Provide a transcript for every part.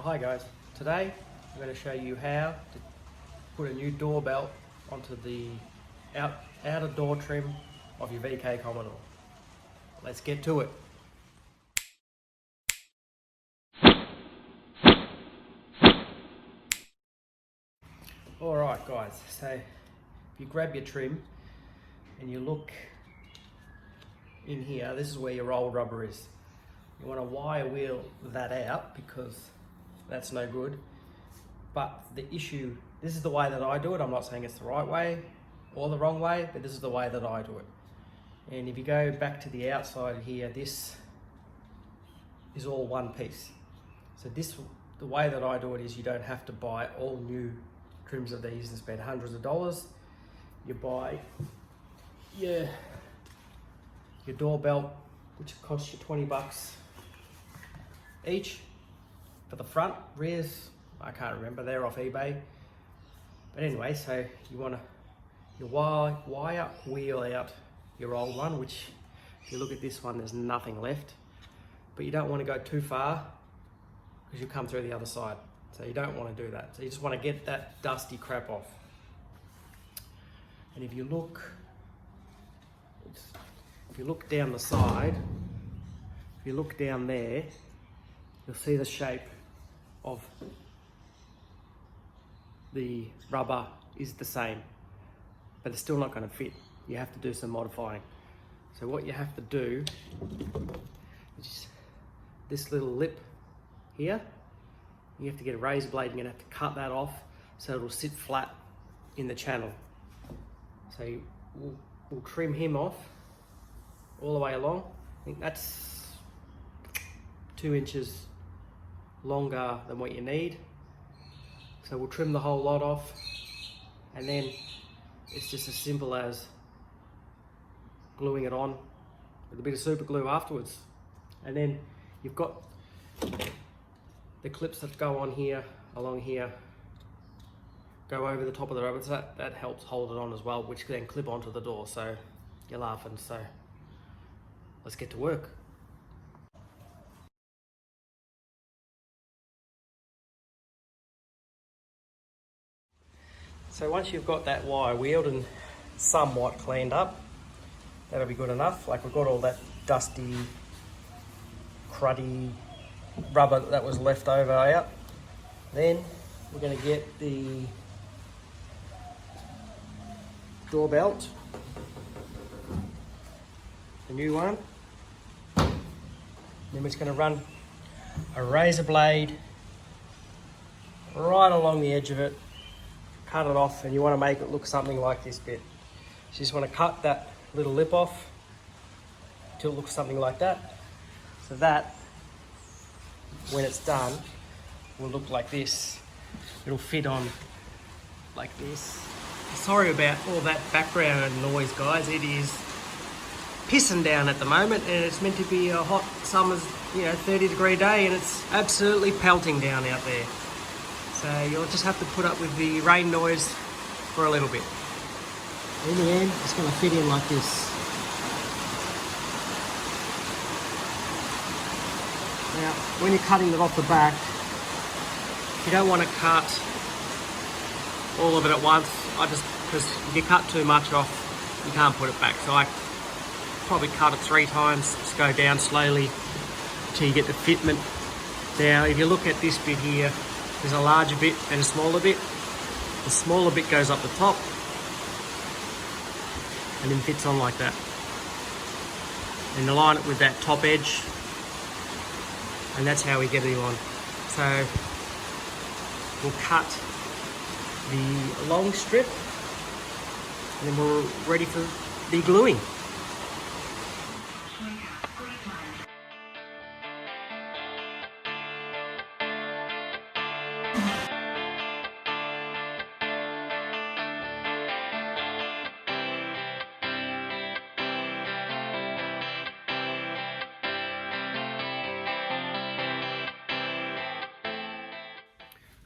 Hi guys, today I'm going to show you how to put a new door belt onto the outer door trim of your VK Commodore. Let's get to it. Alright guys, so if you grab your trim and you look in here, this is where your rolled rubber is. You want to wire wheel that out because that's no good. But the issue, this is the way that I do it. I'm not saying it's the right way or the wrong way, but this is the way that I do it. And if you go back to the outside here, this is all one piece. So the way that I do it is you don't have to buy all new trims of these and spend hundreds of dollars. You buy your door belt, which costs you 20 bucks each for the front. Rears, I can't remember, they're off eBay. But anyway, so you wire wheel out your old one, which if you look at this one, there's nothing left. But you don't want to go too far because you'll come through the other side. So you don't want to do that. So you just want to get that dusty crap off. And if you look down the side, if you look down there, you'll see the shape of the rubber is the same, but it's still not going to fit. You have to do some modifying. So what you have to do is this little lip here, you have to get a razor blade and you're going to have to cut that off so it'll sit flat in the channel. So we'll trim him off all the way along. I think that's 2 inches longer than what you need. So we'll trim the whole lot off, and then it's just as simple as gluing it on with a bit of super glue afterwards. And then you've got the clips that go on here, along here, go over the top of the rubber, so that helps hold it on as well, which then clip onto the door. So you're laughing, so let's get to work. So once you've got that wire wheeled and somewhat cleaned up, that'll be good enough. Like, we've got all that dusty, cruddy rubber that was left over out. Then we're going to get the door belt, the new one. Then we're just going to run a razor blade right along the edge of it, cut it off, and you want to make it look something like this bit. So you just want to cut that little lip off till it looks something like that. So that, when it's done, will look like this. It'll fit on like this. Sorry about all that background noise, guys. It is pissing down at the moment, and it's meant to be a hot summer's 30-degree day, and it's absolutely pelting down out there. So you'll just have to put up with the rain noise for a little bit. In the end, it's going to fit in like this. Now, when you're cutting it off the back, you don't want to cut all of it at once. Because if you cut too much off, you can't put it back. So I probably cut it 3 times, just go down slowly until you get the fitment. Now, if you look at this bit here, there's a larger bit and a smaller bit. The smaller bit goes up the top and then fits on like that. And align it with that top edge, and that's how we get it on. So we'll cut the long strip, and then we're ready for the gluing.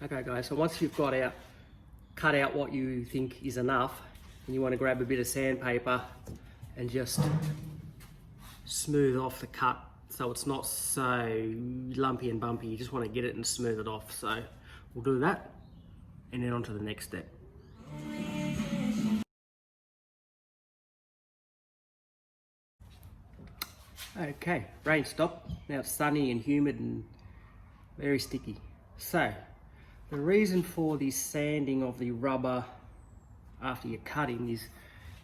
Okay guys, so once you've cut out what you think is enough, and you want to grab a bit of sandpaper and just smooth off the cut so it's not so lumpy and bumpy. You just want to get it and smooth it off. So we'll do that and then on to the next step. Okay, rain stopped. Now it's sunny and humid and very sticky. So the reason for the sanding of the rubber after you're cutting is,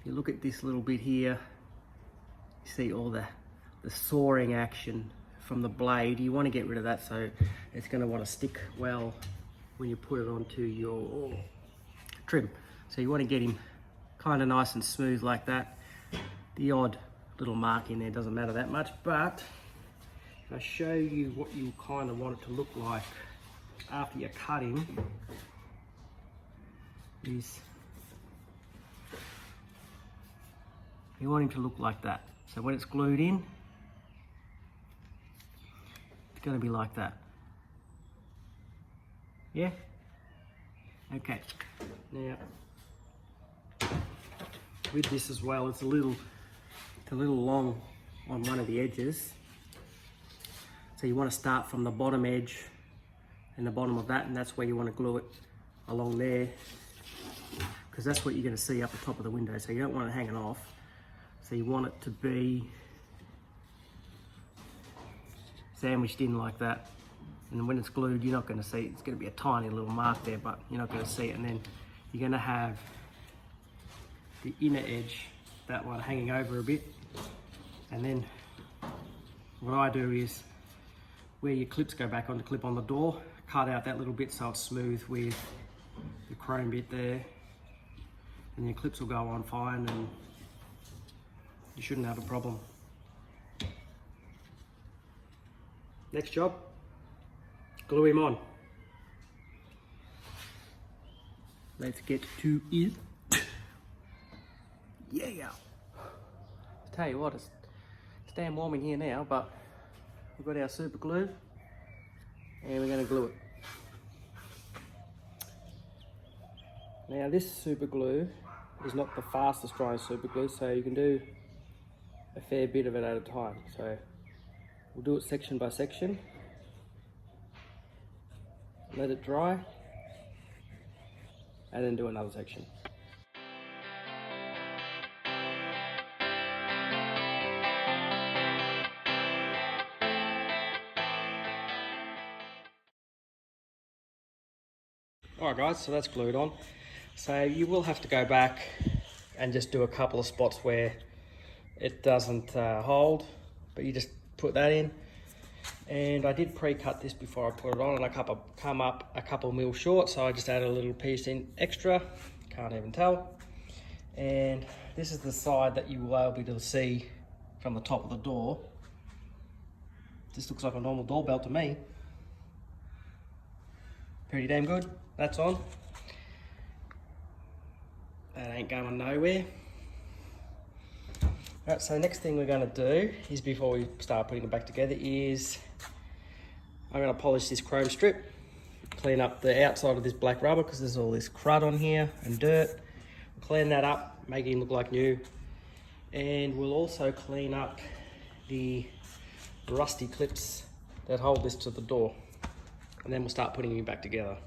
you look at this little bit here, you see all the sawing action from the blade. You want to get rid of that, so it's going to want to stick well when you put it onto your trim. So you want to get him kind of nice and smooth like that. The odd little mark in there doesn't matter that much, but if I show you what you kind of want it to look like after you're cutting, is you want him to look like that. So when it's glued in, it's going to be like that. Yeah? Okay. Now, with this as well, it's a little long on one of the edges. So you want to start from the bottom edge and the bottom of that, and that's where you want to glue it along there, because that's what you're going to see up the top of the window. So you don't want it hanging off. So you want it to be sandwiched in like that. And when it's glued, you're not going to see it. It's going to be a tiny little mark there, but you're not going to see it. And then you're going to have the inner edge, that one, hanging over a bit. And then what I do is, where your clips go back on to clip on the door, cut out that little bit so it's smooth with the chrome bit there. And your clips will go on fine and you shouldn't have a problem. Next job, glue him on. Let's get to it. Yeah. Tell you what, it's damn warm in here now, but we've got our super glue and we're going to glue it. Now this super glue is not the fastest drying super glue, so you can do a fair bit of it at a time. So we'll do it section by section, let it dry, and then do another section. Alright guys, so that's glued on. So you will have to go back and just do a couple of spots where it doesn't hold, but you just put that in. And I did pre-cut this before I put it on, and I come up a couple mil short, so I just added a little piece in extra, can't even tell. And this is the side that you will be able to see from the top of the door. This looks like a normal doorbell to me. Pretty damn good. That's on. That ain't going nowhere. Alright, so the next thing we're going to do is, before we start putting it back together, is I'm going to polish this chrome strip, clean up the outside of this black rubber because there's all this crud on here and dirt. Clean that up, make it look like new, and we'll also clean up the rusty clips that hold this to the door, and then we'll start putting it back together.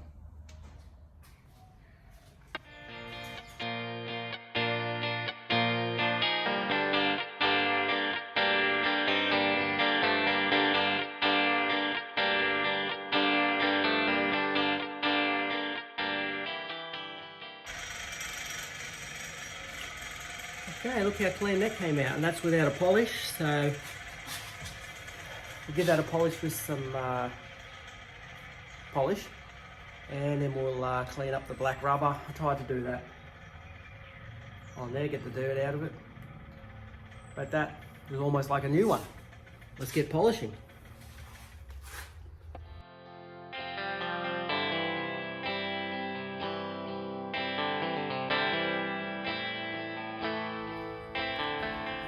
Okay, look how clean that came out, and that's without a polish. So we'll give that a polish with some polish, and then we'll clean up the black rubber. I tried to do that on there, get the dirt out of it, but that is almost like a new one. Let's get polishing.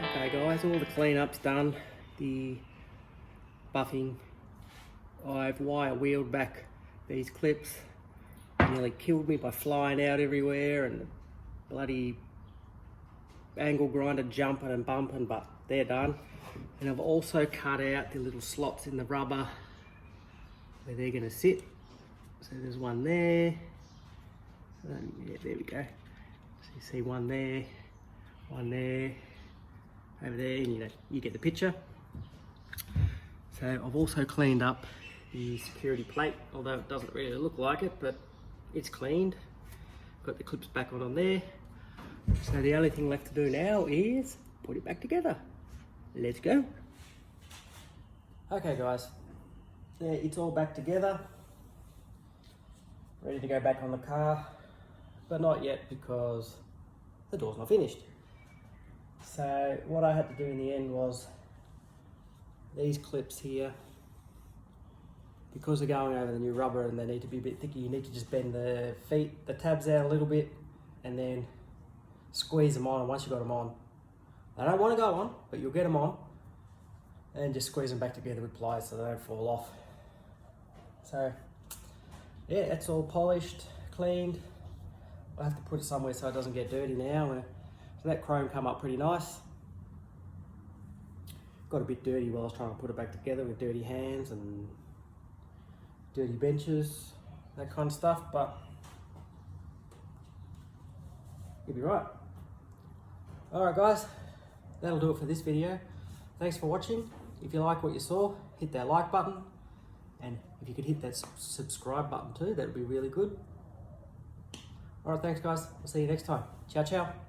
Okay guys, all the cleanup's done, the buffing. I've wire wheeled back these clips. It nearly killed me by flying out everywhere, and the bloody angle grinder jumping and bumping, but they're done. And I've also cut out the little slots in the rubber where they're going to sit. So there's one there. Yeah, there we go. So you see one there, over there, and you get the picture. So I've also cleaned up the security plate, although it doesn't really look like it, but it's cleaned. Got the clips back on there. So the only thing left to do now is put it back together. Let's go. Okay guys, yeah, it's all back together. Ready to go back on the car, but not yet because the door's not finished. So what I had to do in the end was these clips here, because they're going over the new rubber and they need to be a bit thicker, you need to just bend the tabs out a little bit and then squeeze them on. And once you've got them on, they don't want to go on, but you'll get them on, and just squeeze them back together with pliers so they don't fall off. So yeah, it's all polished, cleaned. I have to put it somewhere so it doesn't get dirty now. So that chrome come up pretty nice. Got a bit dirty while I was trying to put it back together with dirty hands and dirty benches, that kind of stuff, but you'll be right. Alright guys, that'll do it for this video. Thanks for watching. If you like what you saw, hit that like button, and if you could hit that subscribe button too, that would be really good. Alright, thanks guys. I'll see you next time. Ciao, ciao.